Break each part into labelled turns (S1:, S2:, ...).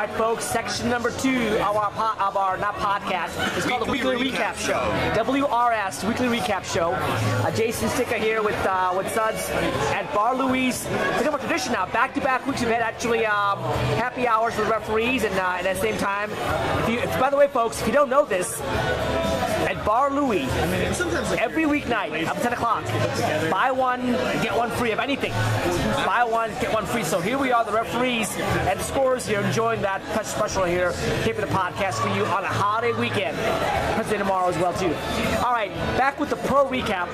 S1: right, folks. Section number 2 of our not podcast. It's called the Weekly Recap Show. WRS Weekly Recap Show. Jason Sticka here with Suds at Bar Louise. It's become a tradition now. Back-to-back weeks we've had actually happy hours for the referees, and at the same time, by the way, folks, if you don't know this, at Bar Louie, every weeknight up to 10 o'clock, buy one, get one free of anything. Buy one, get one free. So here we are, the referees and the scorers here, enjoying that special here, taping the podcast for you on a holiday weekend. President tomorrow as well, too. All right, back with the pro recap.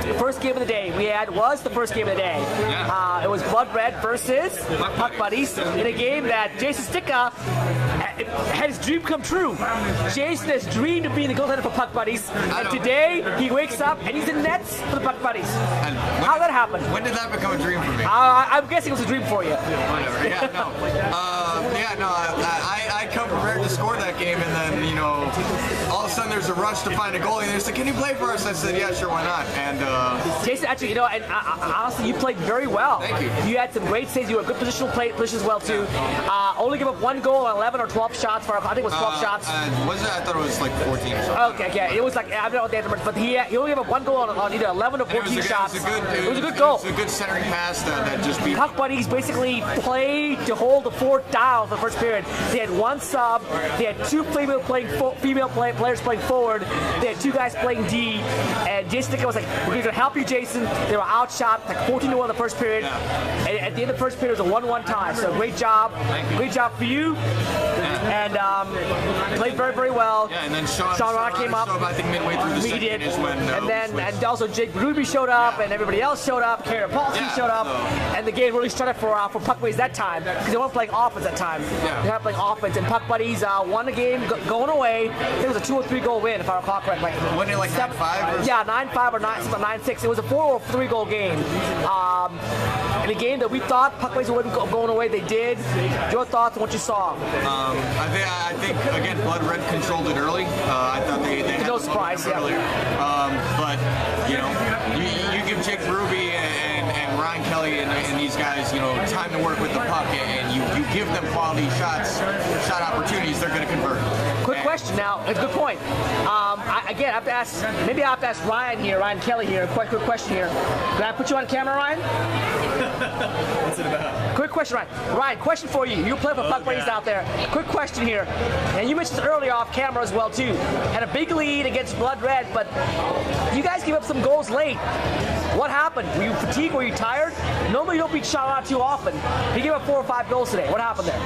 S1: The first game of the day was the first game of the day. It was Blood Red versus Puck Buddies in a game that Jason Sticka had his dream come true. Jason has dreamed of being the goaltender for Puck Buddies, and today he wakes up and he's in nets for the Puck Buddies. How'd that happen?
S2: When did that become a dream for me?
S1: I'm guessing it was a dream for you.
S2: Whatever. I come prepared to score that game, and then, you know, all of a sudden there's a rush to find a goalie, and they said, "Can you play for us?" I said, "Yeah, sure, why not?" And
S1: Jason, actually, you know, and honestly, you played very well.
S2: Thank you.
S1: You had some great saves. You were a good position as well, too. Only give up one goal on 11 or 12 shots. I think it was 12 shots.
S2: Was it? I thought it was like 14 or something.
S1: Okay, yeah, it was like, I don't know what the numbers, but he only gave up one goal on either 11 or 14 shots. It was a good goal.
S2: It was a good centering pass that just beat.
S1: Puck Buddies basically played to hold the fort down for the first period. They had one sub. They had two female players playing forward. They had two guys playing D. And Jason Sticka was like, "We're going to help you, Jason." They were outshot like 14-1 in the first period. And at the end of the first period, it was a 1-1 tie. So great job. Great job for you. And played very, very well.
S2: Yeah, and then Sean
S1: came up.
S2: I think midway through the second
S1: did.
S2: is when
S1: and also Jake Ruby showed up, and everybody else showed up. Karen Paulson showed up, and the game really started for Puck Buddies that time because they weren't playing offense that time. They were playing offense, and Puck Buddies won the game going away. I think it was a 2 or 3 goal win, if I recall correctly.
S2: Wasn't it like 9-5?
S1: Yeah, 9-5 or 9-6. It was a 4 or 3 goal game. In a game that we thought Puck Buddies wouldn't going away, they did. Your thoughts on what you saw?
S2: I think again, Blood Red controlled it early. I thought they had
S1: no surprise,
S2: earlier. But you know, you give Jake Ruby and Ryan Kelly and these guys, you know, time to work with the puck, and you give them quality shot opportunities, they're going to convert.
S1: Quick question now. It's a good point. I have to ask. Maybe I have to ask Ryan Kelly here. Quick question here. Can I put you on camera, Ryan?
S3: What's it about?
S1: Quick question, Ryan. Ryan, question for you. You play for Puck Buddies out there. Quick question here. And you mentioned earlier off camera as well too. Had a big lead against Blood Red, but you guys gave up some goals late. What happened? Were you fatigued? Were you tired? Normally you don't beat shot out too often. You gave up 4 or 5 goals today. What happened there?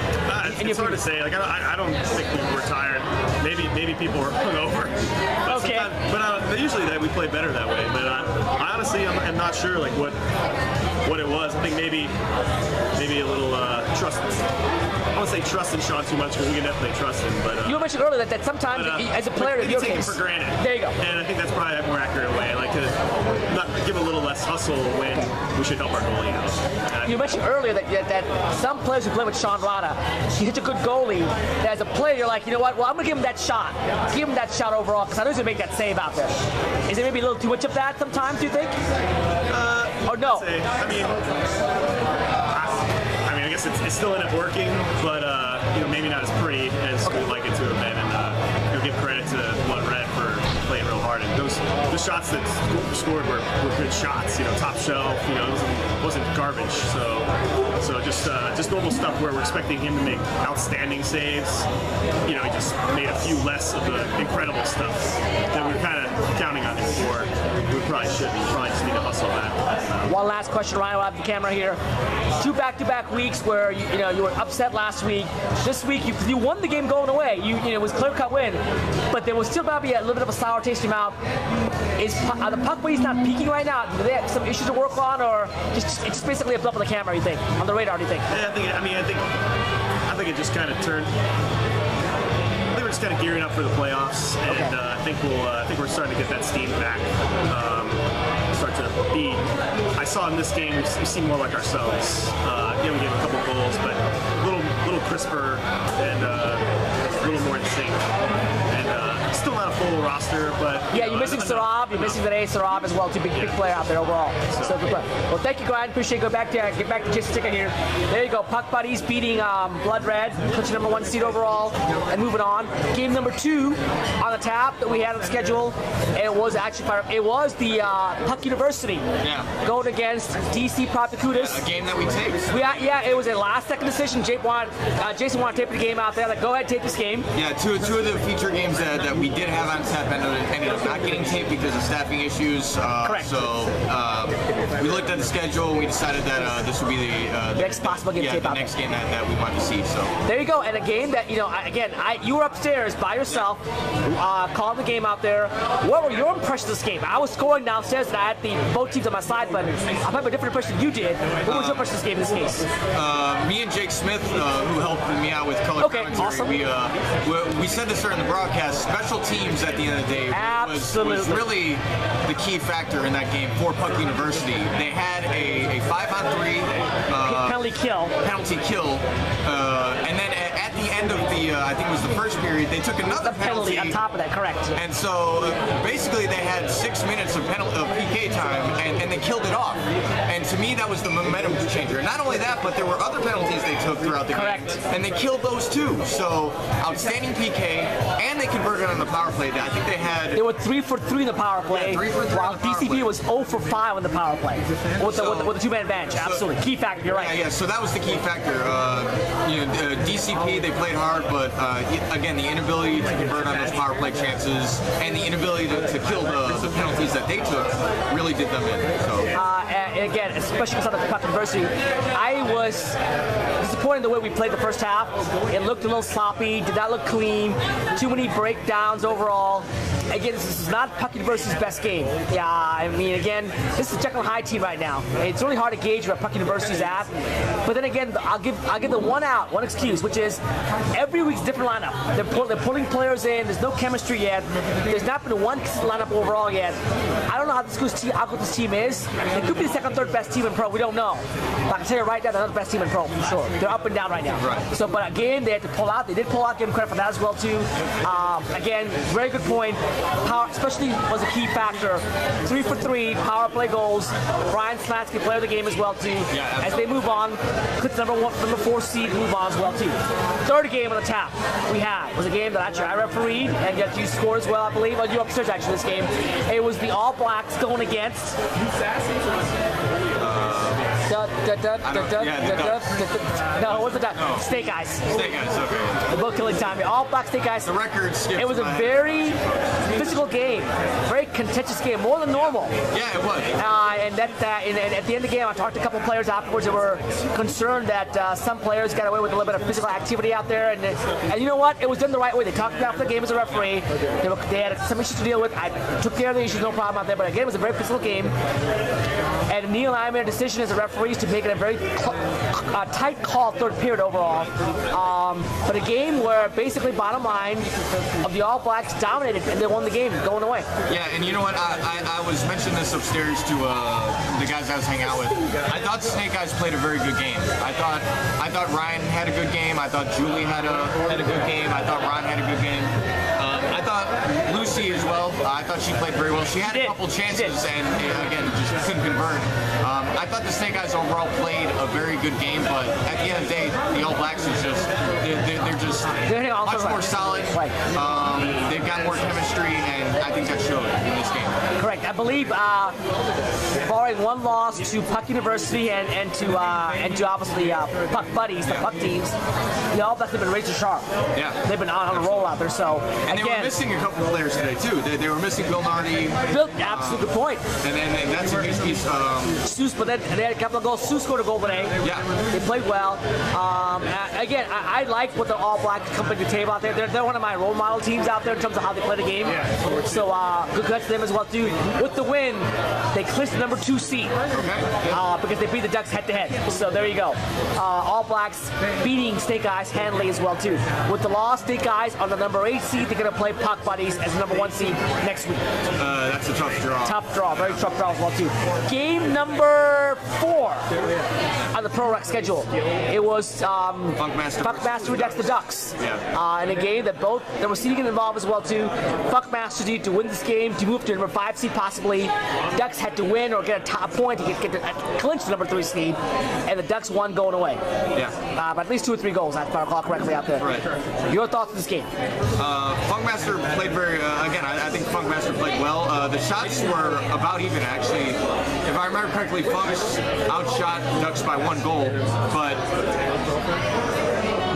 S3: It's hard to say. Like I don't think people were tired. Maybe people were hungover.
S1: Okay.
S3: But usually we play better that way. But I honestly am not sure like what it was. I think maybe a little trust. I won't say trust in Sean too much because we can definitely trust him. But
S1: you mentioned earlier that sometimes as a player,
S3: you take him for granted.
S1: There you go.
S3: And I think that's probably a more accurate way. Like to not give a little less hustle when we should help our goalie out.
S1: You mentioned earlier that some players who play with Sean Rada, he's such a good goalie that as a player you're like, you know what? Well, I'm gonna give him that shot. Give him that shot overall because I know he's gonna make that save out there. Is there maybe a little too much of that sometimes? Do you think? Or no?
S3: I guess it's still in it working, but you know, maybe not as pretty as we'd like it to have been. And you know, give credit to Blood Red for playing real hard. And those shots that scored were good shots. You know, top shelf. You know, it wasn't garbage. So just normal stuff where we're expecting him to make outstanding saves. You know, he just made a few less of the incredible stuff that we were kind of counting on him for. We probably shouldn't. We probably just need to hustle that.
S1: One last question, Ryan. We'll have the camera here. 2 back-to-back weeks where you were upset last week. This week you won the game going away. It was a clear-cut win, but there was still probably a little bit of a sour taste in your mouth. Are the Puck Buddies not peaking right now? Do they have some issues to work on, or it's just basically a blip on the camera? You think on the radar? Do you think?
S3: Yeah, I think it just kind of turned. I think we're just kind of gearing up for the playoffs, and I think we're starting to get that steam back. Start to be. I saw in this game we seem more like ourselves. We gave a couple goals, but a little crisper and a little more in sync. And still not a full roster, but
S1: you're missing Sarab, you're missing today, Sarab as well, too. Big player out there overall. So good play. Well, thank you, Brian. Appreciate it. Get back to Jason Sticker here. There you go. Puck Buddies beating Blood Red, clinching number 1 seed overall, and moving on. Game number 2 on the tap that we had on the schedule. It was the Puck University going against DC Propicutus.
S2: A game that we taped.
S1: Yeah, it was a last-second decision. Jason wanted to tape the game out there. Like, go ahead, tape this game.
S2: Yeah, two of the feature games that we did have on tap ended up not getting taped because of staffing issues.
S1: Correct.
S2: So we looked at the schedule and we decided that this would be the
S1: next possible game tape out
S2: next game that we wanted to see. So
S1: there you go. And a game that, you were upstairs by yourself, calling the game out there. What were your impressions of this game? I was scoring downstairs and I had both teams on my side, but I have a different impression than you did. What was your impression of this game in this case?
S2: Me and Jake Smith, who helped me out with color commentary,
S1: awesome.
S2: we said this during the broadcast. Special teams at the end of the day was really the key factor in that game for Puck University. They had a 5-on-3 penalty kill, and then at the end of the I think it was the first period, they took another penalty
S1: on top of that. Correct.
S2: And so basically they had 6 minutes of PK time, and they killed it off. And to me, that was the momentum changer. And not only that, but there were other penalties they took throughout the game, and they killed those too. So outstanding PK, and they converted on the power play. I think they were
S1: 3 for 3 in the power play, while DCP was 0 for 5 in the power play with the two-man bench. Absolutely, key factor. You're right.
S2: Yeah. So that was the key factor. DCP, they played hard, but again, the inability to convert on those power play chances and the inability to kill the penalties that they took really did them in. So.
S1: And again, especially because of the Puck University, I was disappointed the way we played the first half. It looked a little sloppy, did not look clean, too many breakdowns overall. Again, this is not Puck University's best game. Yeah, I mean, again, this is Jekyll High team right now. It's really hard to gauge where Puck University's at. But then again, I'll give the one excuse, which is every week's different lineup. They're pulling players in. There's no chemistry yet. There's not been one lineup overall yet. I don't know how good this team is. It could be the second, third best team in pro. We don't know. But I can tell you right now, they're not the best team in pro for sure. They're up and down right now.
S2: Right.
S1: So, but again, they had to pull out. They did pull out. Give them credit for that as well too. Again, very good point. Power, especially, was a key factor. 3 for 3 power play goals. Brian Slatsky, player of the game as well too.
S2: Yeah,
S1: as they move on, click number 4 seed, move on as well too. Third game on the tap we had was a game that actually I refereed and yet you scored as well, I believe. Well, you upstairs actually this game. It was the All Blacks going against. No, it wasn't that. Snake Eyes.
S2: Snake Eyes, okay.
S1: The boat killing time. All Black Snake Eyes.
S2: The record skipped.
S1: It was a very physical game, very contentious game, more than normal.
S2: Yeah, it was.
S1: And at the end of the game, I talked to a couple players afterwards that were concerned that some players got away with a little bit of physical activity out there. And you know what? It was done the right way. They talked about the game as a referee. They had some issues to deal with. I took care of the issues, no problem out there. But again, it was a very physical game. And Neil and I made a decision as a referees to make it a very tight call third period overall. But a game where basically bottom line of the All Blacks dominated and they won the game going away.
S2: Yeah, and you know what? I was mentioning this upstairs to the guys I was hanging out with. I thought Snake Eyes played a very good game. I thought Ryan had a good game. I thought Julie had a good game. I thought Ron had a good game. I thought Lucy as well. I thought she played very well. She had a couple chances and again just couldn't convert. I thought the Snake Eyes overall played a very good game, but at the end of the day, the All Blacks is just they're much more solid.
S1: Right.
S2: They've got more chemistry, and I think that showed in this game.
S1: Correct. I believe, barring one loss to Puck University and to obviously Puck Buddies, the Puck teams, the All Blacks have been razor sharp.
S2: Yeah.
S1: They've been on a roll out there. So
S2: and
S1: again,
S2: they were missing a couple of players today too. They were missing Bill Nardi.
S1: Absolute good point.
S2: And that's a huge piece.
S1: Seuss, but then they had a couple of goals. Seuss scored a goal today.
S2: Yeah.
S1: They played well. Again, I like what the All Blacks come to the table out there. They're one of my role model teams out there in terms of how they play the game.
S2: Yeah.
S1: So good credit to them as well too. With the win, they clinched the number 2 seed because they beat the Ducks head to head. So there you go. All Blacks beating Snake Eyes handily as well too. With the loss, Snake Eyes on the number 8 seed, they're going to play Puck Buddies as the number 1 seed next week.
S2: That's a tough draw.
S1: Tough draw, very tough draw as well too. Game number 4 on the Pro Rec schedule. It was Funkmaster against the Ducks.
S2: Yeah.
S1: In a game that there was seeding involved as well too. Funkmasters need to win this game to move to number 5 seed seed possibly. Ducks had to win or get a top point to get to clinch the number 3 seed, and the Ducks won going away.
S2: Yeah.
S1: But at least 2 or 3 goals, if I recall correctly out there.
S2: Right.
S1: Your thoughts on this game?
S2: Funkmaster played again, I think Funkmaster played well. The shots were about even, actually. If I remember correctly, Funks outshot Ducks by 1 goal, but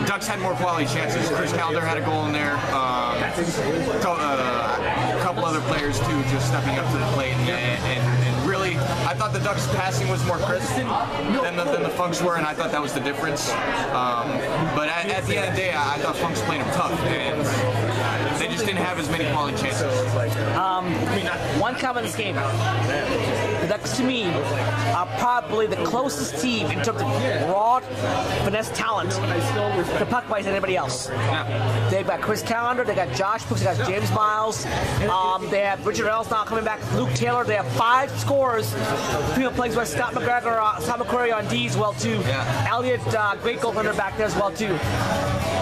S2: Ducks had more quality chances. Chris Calder had a goal in there. A couple other players, too, just stepping up to the plate. And really, I thought the Ducks' passing was more crisp than the Funks were, and I thought that was the difference. But at the end of the day, I thought Funks played them tough, and they just didn't have as many quality chances.
S1: One comment in this game. The Ducks, to me, are probably the closest team in terms of raw finesse talent to puck buddies than anybody else.
S2: Yeah.
S1: They've got Chris Calendar, they got Josh Brooks, they got James Miles, they have Richard Ellis now coming back, Luke Taylor. They have 5 scorers. People plays with Scott McCurry on D as well too.
S2: Yeah.
S1: Elliott, great goaltender back there as well too.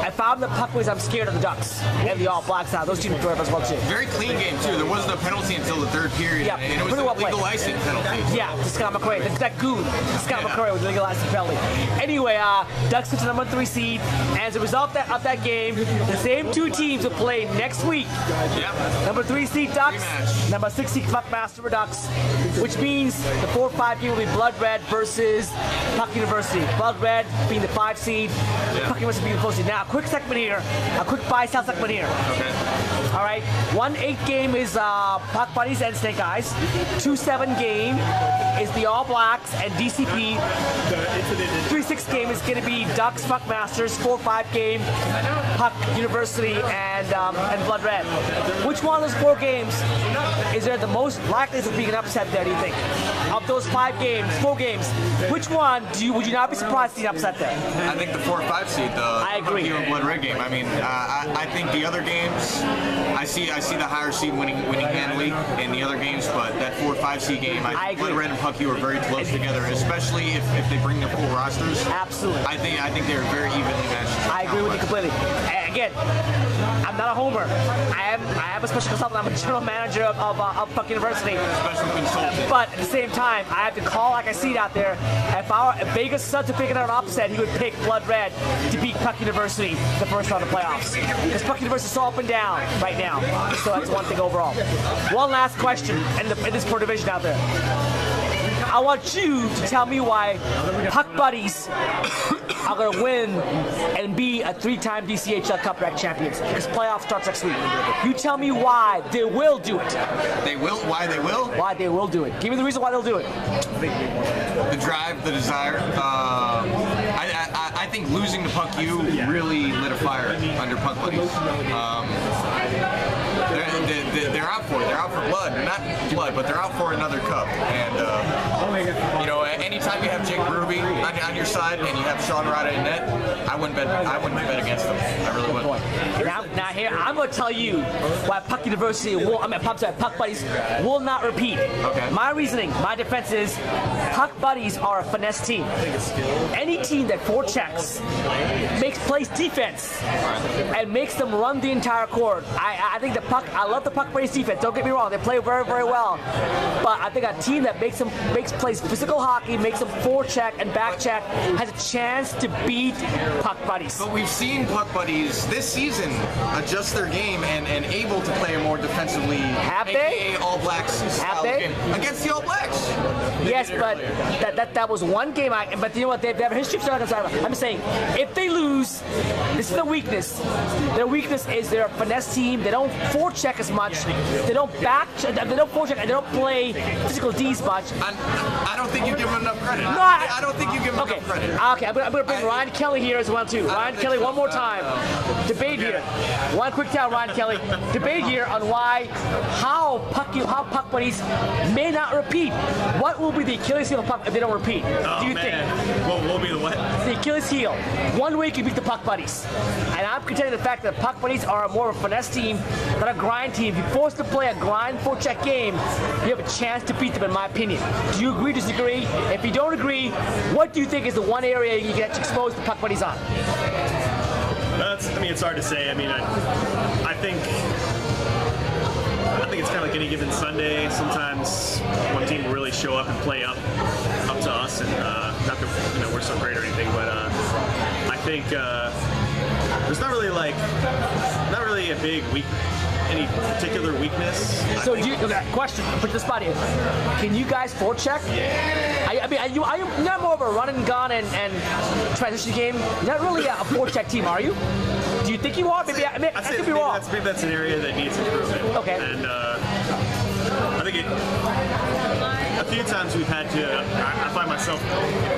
S1: If I'm the puck boys, I'm scared of the Ducks and the All Blacks now. Those teams are as well too.
S2: Very clean game too. There wasn't a penalty until the 3rd period,
S1: Yeah,
S2: and it was a
S1: well
S2: legal icing penalty.
S1: Yeah, to Scott McCurry. That goon, Scott McCurry, was legalized the penalty. Anyway, Ducks get to the number 3 seed, and as a result of that game, the same 2 teams will play next week.
S2: Yeah.
S1: Number 3 seed Ducks,
S2: Rematch.
S1: number 6 seed Funkmaster Ducks, which means the 4-5 game will be Blood Red versus Puck University. Blood Red being the 5 seed, Puck University being the 4 seed. Now, a quick segment here, a quick buy-sell segment here.
S2: Okay.
S1: All right, 1-8 game is Puck Buddies and Snake Eyes. 2-7 game is the All Blacks and DCP. 3-6 game is going to be Ducks, Puck Masters. 4-5 game, Puck University and Blood Red. Which one of those 4 games is there the most likelihood of being an upset there, do you think? Of those 5 games, 4 games, which one would you not be surprised to see an upset there?
S2: I think the 4 or 5 seed,
S1: I agree.
S2: the Blood Red game. I mean, I think the other games, I see the higher seed winning handily in the other games, but that 4 or 5 seed game, I think Blood Red and Puck U are very close together, especially if they bring their full rosters.
S1: Absolutely.
S2: I think they're very evenly matched.
S1: I agree with you completely. Again, I'm not a homer. I am a special consultant. I'm a general manager of Puck University.
S2: Special consultant.
S1: But at the same time, I have to call like I see it out there. If Vegas Suns to pick it out an upset, he would pick Blood Red to beat Puck University the first round of the playoffs. Because Puck University is so up and down right now. So that's one thing overall. One last question in this poor division out there. I want you to tell me why Puck Buddies are going to win and be a 3-time DCHL Cup Rec champions. This playoff starts next week. You tell me why they will do it.
S2: They will? Why they will?
S1: Why they will do it. Give me the reason why they'll do it.
S2: The drive, the desire. I think losing to Puck U really lit a fire under Puck Buddies. They're out for it. They're out for blood. Not blood, but they're out for another cup. And anytime you have Jake Ruby on your side and you have Sean Rada in net, I wouldn't bet against them. I really wouldn't.
S1: Now here, I'm going to tell you why Puck University Puck Buddies will not repeat.
S2: Okay.
S1: My reasoning, my defense is Puck Buddies are a finesse team. Any team that forechecks, plays defense, and makes them run the entire court. I love the Puck Buddies defense. Don't get me wrong, they play very, very well. But I think a team that plays physical hockey, makes them forecheck and backcheck, has a chance to beat Puck Buddies.
S2: But we've seen Puck Buddies this season adjust their game and able to play a more defensively,
S1: Have they?
S2: All Blacks style game against the All Blacks.
S1: Yes, but that was one game. But you know what? They have a history of I'm saying if they lose, this is the weakness. Their weakness is they're a finesse team. They don't forecheck as much. They don't forecheck, and they don't play physical D's much.
S2: I don't think you give them enough credit.
S1: No,
S2: I don't think you give them enough credit.
S1: Okay, I'm going to bring Ryan Kelly here as well too. Ryan Kelly, one more time. Debate here. One quick tell, Ryan Kelly. Debate here on how Puck Buddies may not repeat. What will be the Achilles heel of Puck if they don't repeat? Do you think?
S3: What will be the what?
S1: The Achilles heel. One way you can beat the Puck Buddies. And I'm contending the fact that Puck Buddies are more of a finesse team than a grind team. If you're forced to play a grind forecheck game, you have a chance to beat them, in my opinion. Do you agree, disagree? If you don't agree, what do you think is the one area you get exposed to Puck Buddies on?
S3: It's hard to say. I mean, I think I think it's kind of like any given Sunday. Sometimes one team will really show up and play up to us, and not that we're so great or anything, but I think there's not really a big any particular weakness.
S1: So question, put the spot here. Can you guys forecheck? I mean, are you not more of a run and gun and transition game? Not really a forecheck team, are you? Do you think you are? Maybe I could be wrong.
S3: Maybe that's an area that needs improvement.
S1: Okay.
S3: And I think a few times we've had to, I find myself,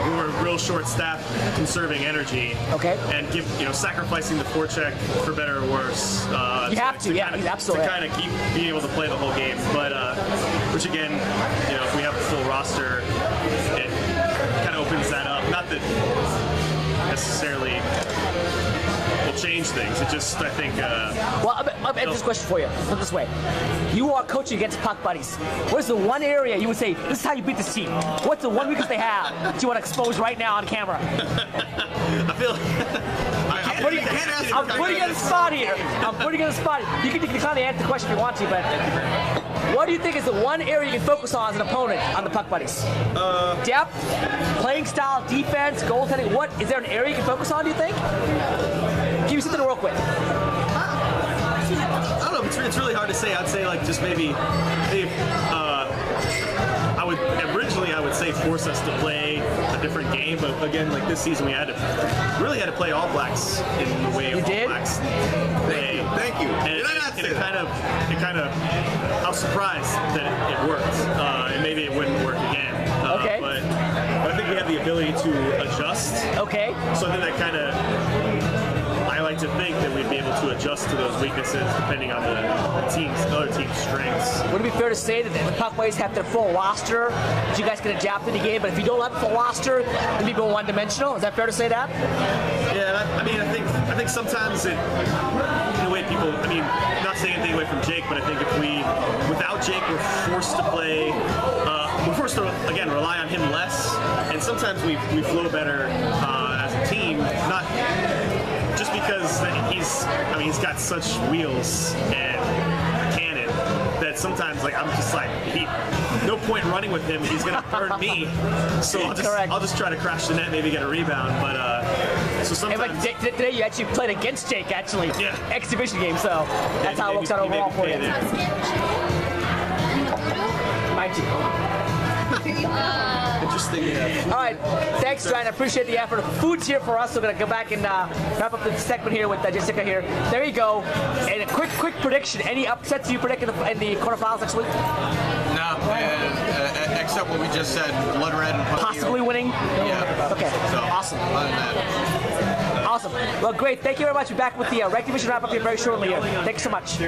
S3: we were real short-staffed, conserving energy.
S1: Okay.
S3: And sacrificing the forecheck for better or worse.
S1: You have to, yeah, absolutely.
S3: To kind of keep being able to play the whole game. But, which again, if we have a full roster, it kind of opens that up. Not that necessarily will change things. It just, I think...
S1: well, I have this question for you. Put it this way. You are coaching against puck buddies. What's the one area you would say, this is how you beat this team? What's the one weakness they have that you want to expose right now on camera?
S3: I feel...
S1: I'm putting you on the spot here. You can decline to answer the question if you want to, but what do you think is the one area you can focus on as an opponent on the puck buddies? Depth, playing style, defense, goaltending. What is there an area you can focus on? Do you think? Give me something to work with.
S3: I don't know. It's really hard to say. I'd say just maybe I would say force us to play a different game, but again, like this season, we really had to play All Blacks in the way All Blacks play.
S2: Thank you.
S3: And it kind of, I was surprised that it worked, and maybe it wouldn't work again.
S1: Okay.
S3: But I think we have the ability to adjust.
S1: Okay.
S3: So then that kind of. I like to think that we'd be able to adjust to those weaknesses depending on the other team's strengths.
S1: Would it be fair to say that the puck buddies have their full roster, that you guys can adapt to the game, but if you don't have a full roster, then people are one-dimensional? Is that fair to say that?
S3: Yeah, I think sometimes in a way people, not saying anything away from Jake, but I think without Jake, we're forced to play, we're forced to, again, rely on him less, and sometimes we flow better as a team, not just because he's got such wheels and cannon that sometimes I'm just no point running with him. He's gonna burn me. So I'll just try to crash the net, maybe get a rebound. But so sometimes
S1: today you actually played against Jake, actually.
S3: Yeah.
S1: Exhibition game. So that's how it works out overall for you. Mind you.
S3: Interesting. Yeah.
S1: All right, thanks, John. I appreciate the effort. Food's here for us. We're gonna go back and wrap up the segment here with Jessica here. There you go. And a quick prediction. Any upsets you predict in the quarterfinals next week?
S2: No, except what we just said. Blood Red and
S1: possibly winning.
S2: Yeah.
S1: Okay.
S2: So,
S1: awesome.
S2: Other than that.
S1: Awesome. Well, great. Thank you very much. We'll be back with the rec division wrap up here very shortly. Thanks so much.